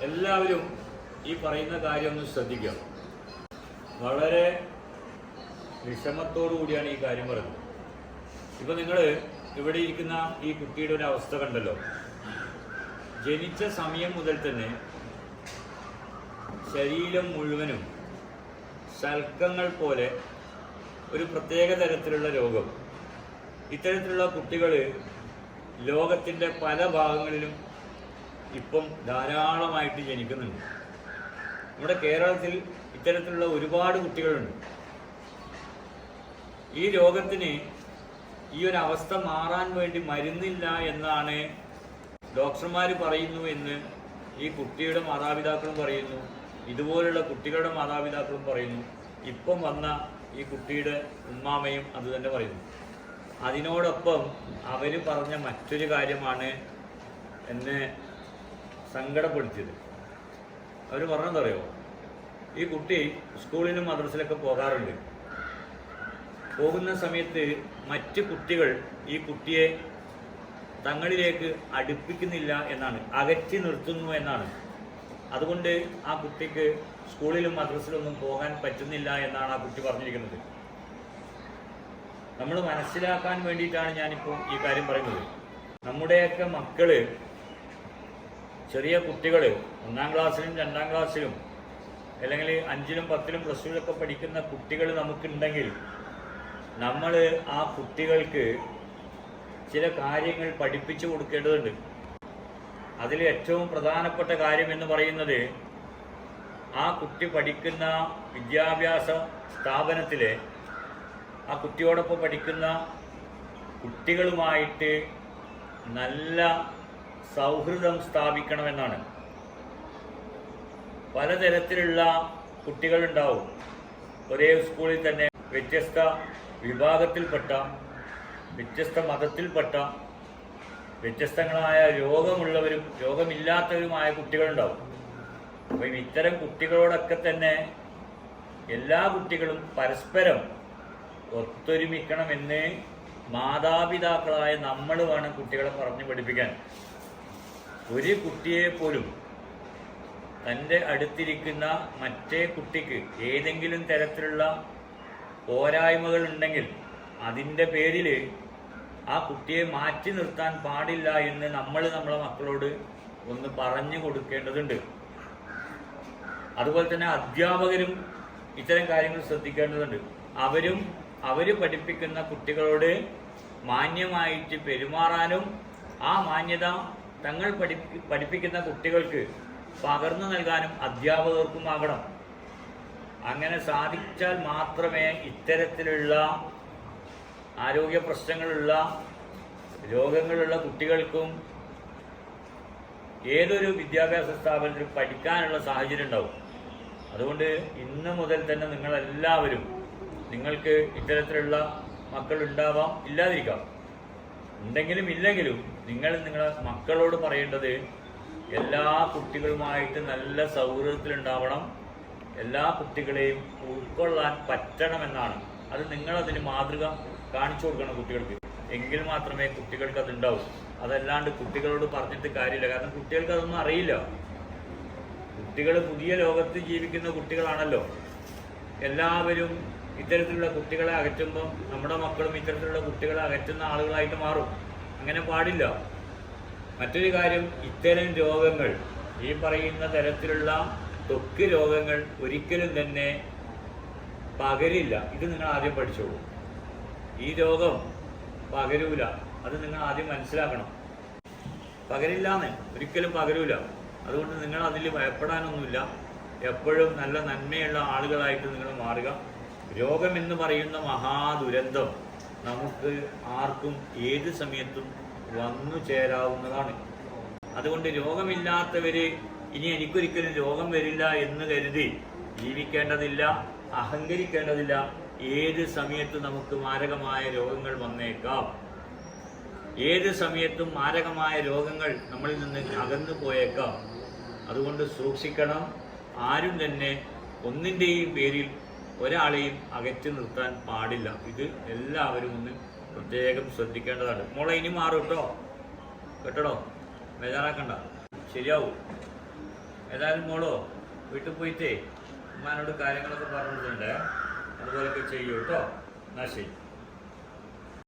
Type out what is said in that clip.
എല്ലാവരും ഈ പറയുന്ന കാര്യം ഒന്ന് ശ്രദ്ധിക്കുക. വളരെ വിഷമത്തോടു കൂടിയാണ് ഈ കാര്യം പറയുന്നത്. ഇപ്പം നിങ്ങൾ ഇവിടെ ഇരിക്കുന്ന ഈ കുട്ടിയുടെ ഒരു അവസ്ഥ കണ്ടല്ലോ. ജനിച്ച സമയം മുതൽ തന്നെ ശരീരം മുഴുവനും ശൽക്കങ്ങൾ പോലെ ഒരു പ്രത്യേക തരത്തിലുള്ള രോഗം. ഇത്തരത്തിലുള്ള കുട്ടികൾ ലോകത്തിൻ്റെ പല ഭാഗങ്ങളിലും ഇപ്പം ധാരാളമായിട്ട് ജനിക്കുന്നുണ്ട്. നമ്മുടെ കേരളത്തിൽ ഇത്തരത്തിലുള്ള ഒരുപാട് കുട്ടികളുണ്ട്. ഈ രോഗത്തിന് ഈ ഒരു അവസ്ഥ മാറാൻ വേണ്ടി മരുന്നില്ല എന്നാണ് ഡോക്ടർമാർ പറയുന്നു എന്ന് ഈ കുട്ടിയുടെ മാതാപിതാക്കളും പറയുന്നു. ഇതുപോലുള്ള കുട്ടികളുടെ മാതാപിതാക്കളും പറയുന്നു. ഇപ്പം വന്ന ഈ കുട്ടിയുടെ ഉമ്മാമയും അത് തന്നെ പറയുന്നു. അതിനോടൊപ്പം അവർ പറഞ്ഞ മറ്റൊരു കാര്യമാണ് എന്നെ സങ്കടപ്പെടുത്തിയത്. അവർ പറഞ്ഞതറിയോ, ഈ കുട്ടി സ്കൂളിലും മദ്രസയിലൊക്കെ പോകാറുണ്ട്. പോകുന്ന സമയത്ത് മറ്റ് കുട്ടികൾ ഈ കുട്ടിയെ തങ്ങളിലേക്ക് അടുപ്പിക്കുന്നില്ല എന്നാണ്, അകറ്റി നിർത്തുന്നു എന്നാണ്. അതുകൊണ്ട് ആ കുട്ടിക്ക് സ്കൂളിലും മദ്രസയിലൊന്നും പോകാൻ പറ്റുന്നില്ല എന്നാണ് ആ കുട്ടി പറഞ്ഞിരിക്കുന്നത്. നമ്മൾ മനസ്സിലാക്കാൻ വേണ്ടിയിട്ടാണ് ഞാനിപ്പോൾ ഈ കാര്യം പറയുന്നത്. നമ്മുടെയൊക്കെ മക്കള്, ചെറിയ കുട്ടികൾ 1-ാം ക്ലാസ്സിലും 2-ാം ക്ലാസ്സിലും അല്ലെങ്കിൽ 5-ലും 10-ലും പ്ലസ് 2-ലൊക്കെ പഠിക്കുന്ന കുട്ടികൾ നമുക്കുണ്ടെങ്കിൽ നമ്മൾ ആ കുട്ടികൾക്ക് ചില കാര്യങ്ങൾ പഠിപ്പിച്ചു കൊടുക്കേണ്ടതുണ്ട്. അതിൽ ഏറ്റവും പ്രധാനപ്പെട്ട കാര്യം എന്ന് പറയുന്നത്, ആ കുട്ടി പഠിക്കുന്ന വിദ്യാഭ്യാസ സ്ഥാപനത്തിലെ ആ കുട്ടിയോടൊപ്പം പഠിക്കുന്ന കുട്ടികളുമായിട്ട് നല്ല സൗഹൃദം സ്ഥാപിക്കണമെന്നാണ്. പലതരത്തിലുള്ള കുട്ടികളുണ്ടാവും ഒരേ സ്കൂളിൽ തന്നെ. വ്യത്യസ്ത വിഭാഗത്തിൽപ്പെട്ട, വ്യത്യസ്ത മതത്തിൽപ്പെട്ട, വ്യത്യസ്തങ്ങളായ രോഗമുള്ളവരും രോഗമില്ലാത്തവരുമായ കുട്ടികളുണ്ടാവും. അപ്പം ഇത്തരം കുട്ടികളോടൊക്കെ തന്നെ എല്ലാ കുട്ടികളും പരസ്പരം ഒത്തൊരുമിക്കണമെന്ന് മാതാപിതാക്കളായ നമ്മൾ വേണം കുട്ടികളെ പറഞ്ഞു പഠിപ്പിക്കാൻ. ഒരു കുട്ടിയെ പോലും തൻ്റെ അടുത്തിരിക്കുന്ന മറ്റേ കുട്ടിക്ക് ഏതെങ്കിലും തരത്തിലുള്ള പോരായ്മകൾ ഉണ്ടെങ്കിൽ അതിൻ്റെ പേരിൽ ആ കുട്ടിയെ മാറ്റി നിർത്താൻ പാടില്ല എന്ന് നമ്മളെ മക്കളോട് ഒന്ന് പറഞ്ഞു കൊടുക്കേണ്ടതുണ്ട്. അതുപോലെ തന്നെ അധ്യാപകരും ഇത്തരം കാര്യങ്ങൾ ശ്രദ്ധിക്കേണ്ടതുണ്ട്. അവർ പഠിപ്പിക്കുന്ന കുട്ടികളോട് മാന്യമായിട്ട് പെരുമാറാനും ആ മാന്യത തങ്ങൾ പഠിപ്പിക്കുന്ന കുട്ടികൾക്ക് പകർന്നു നൽകാനും അധ്യാപകർക്കും ആകണം. അങ്ങനെ സാധിച്ചാൽ മാത്രമേ ഇത്തരത്തിലുള്ള ആരോഗ്യ പ്രശ്നങ്ങളുള്ള, രോഗങ്ങളുള്ള കുട്ടികൾക്കും ഏതൊരു വിദ്യാഭ്യാസ സ്ഥാപനത്തിലും പഠിക്കാനുള്ള സാഹചര്യം ഉണ്ടാവും. അതുകൊണ്ട് ഇന്ന് മുതൽ തന്നെ നിങ്ങളെല്ലാവരും, നിങ്ങൾക്ക് ഇത്തരത്തിലുള്ള മക്കൾ ഉണ്ടാവാം, ഇല്ലാതിരിക്കാം, ഉണ്ടെങ്കിലും ഇല്ലെങ്കിലും നിങ്ങളെ മക്കളോട് പറയേണ്ടത് എല്ലാ കുട്ടികളുമായിട്ട് നല്ല സൗഹൃദത്തിലുണ്ടാവണം, എല്ലാ കുട്ടികളെയും ഉൾക്കൊള്ളാൻ പറ്റണമെന്നാണ്. അത് നിങ്ങളതിന് മാതൃക കാണിച്ചു കൊടുക്കണം കുട്ടികൾക്ക്. എങ്കിൽ മാത്രമേ കുട്ടികൾക്ക് അതുണ്ടാവും. അതല്ലാണ്ട് കുട്ടികളോട് പറഞ്ഞിട്ട് കാര്യമില്ല. കാരണം കുട്ടികൾക്ക് അതൊന്നും അറിയില്ല. കുട്ടികൾ പുതിയ ലോകത്ത് ജീവിക്കുന്ന കുട്ടികളാണല്ലോ. എല്ലാവരും ഇത്തരത്തിലുള്ള കുട്ടികളെ അകറ്റുമ്പം നമ്മുടെ മക്കളും ഇത്തരത്തിലുള്ള കുട്ടികളെ അകറ്റുന്ന ആളുകളായിട്ട് മാറും. അങ്ങനെ പാടില്ല. മറ്റൊരു കാര്യം, ഇത്തരം രോഗങ്ങൾ, ഈ പറയുന്ന തരത്തിലുള്ള ത്വക്ക് രോഗങ്ങൾ ഒരിക്കലും തന്നെ പകരില്ല. ഇത് നിങ്ങൾ ആദ്യം പഠിച്ചോളൂ. ഈ രോഗം പകരൂല. അത് നിങ്ങൾ ആദ്യം മനസ്സിലാക്കണം. പകരില്ലാന്ന്, ഒരിക്കലും പകരൂല. അതുകൊണ്ട് നിങ്ങൾ അതിൽ ഭയപ്പെടാനൊന്നുമില്ല. എപ്പോഴും നല്ല നന്മയുള്ള ആളുകളായിട്ട് നിങ്ങൾ മാറുക. രോഗമെന്ന് പറയുന്ന മഹാദുരന്തം നമുക്ക് ആർക്കും ഏത് സമയത്തും വന്നു ചേരാവുന്നതാണ്. അതുകൊണ്ട് രോഗമില്ലാത്തവർ ഇനി എനിക്കൊരിക്കലും രോഗം വരില്ല എന്ന് കരുതി ജീവിക്കേണ്ടതില്ല, അഹങ്കരിക്കേണ്ടതില്ല. ഏത് സമയത്തും നമുക്ക് മാരകമായ രോഗങ്ങൾ വന്നേക്കാം. ഏത് സമയത്തും മാരകമായ രോഗങ്ങൾ നമ്മളിൽ നിന്ന് അകന്നു പോയേക്കാം. അതുകൊണ്ട് സൂക്ഷിക്കണം. ആരും തന്നെ ഒന്നിൻ്റെയും പേരിൽ ഒരാളെയും അകറ്റി നിർത്താൻ പാടില്ല. ഇത് എല്ലാവരും ഒന്ന് പ്രത്യേകം ശ്രദ്ധിക്കേണ്ടതാണ്. മോളെ ഇനി മാറും കേട്ടോ, കേട്ടോടോ, ബേജാറാക്കണ്ട, ശരിയാവും. ഏതായാലും മോളോ വീട്ടിൽ പോയിട്ടേ ഉമ്മാനോട് കാര്യങ്ങളൊക്കെ പറഞ്ഞിട്ടുണ്ട്, അതുപോലെയൊക്കെ ചെയ്യൂ കേട്ടോ. എന്നാൽ ശരി.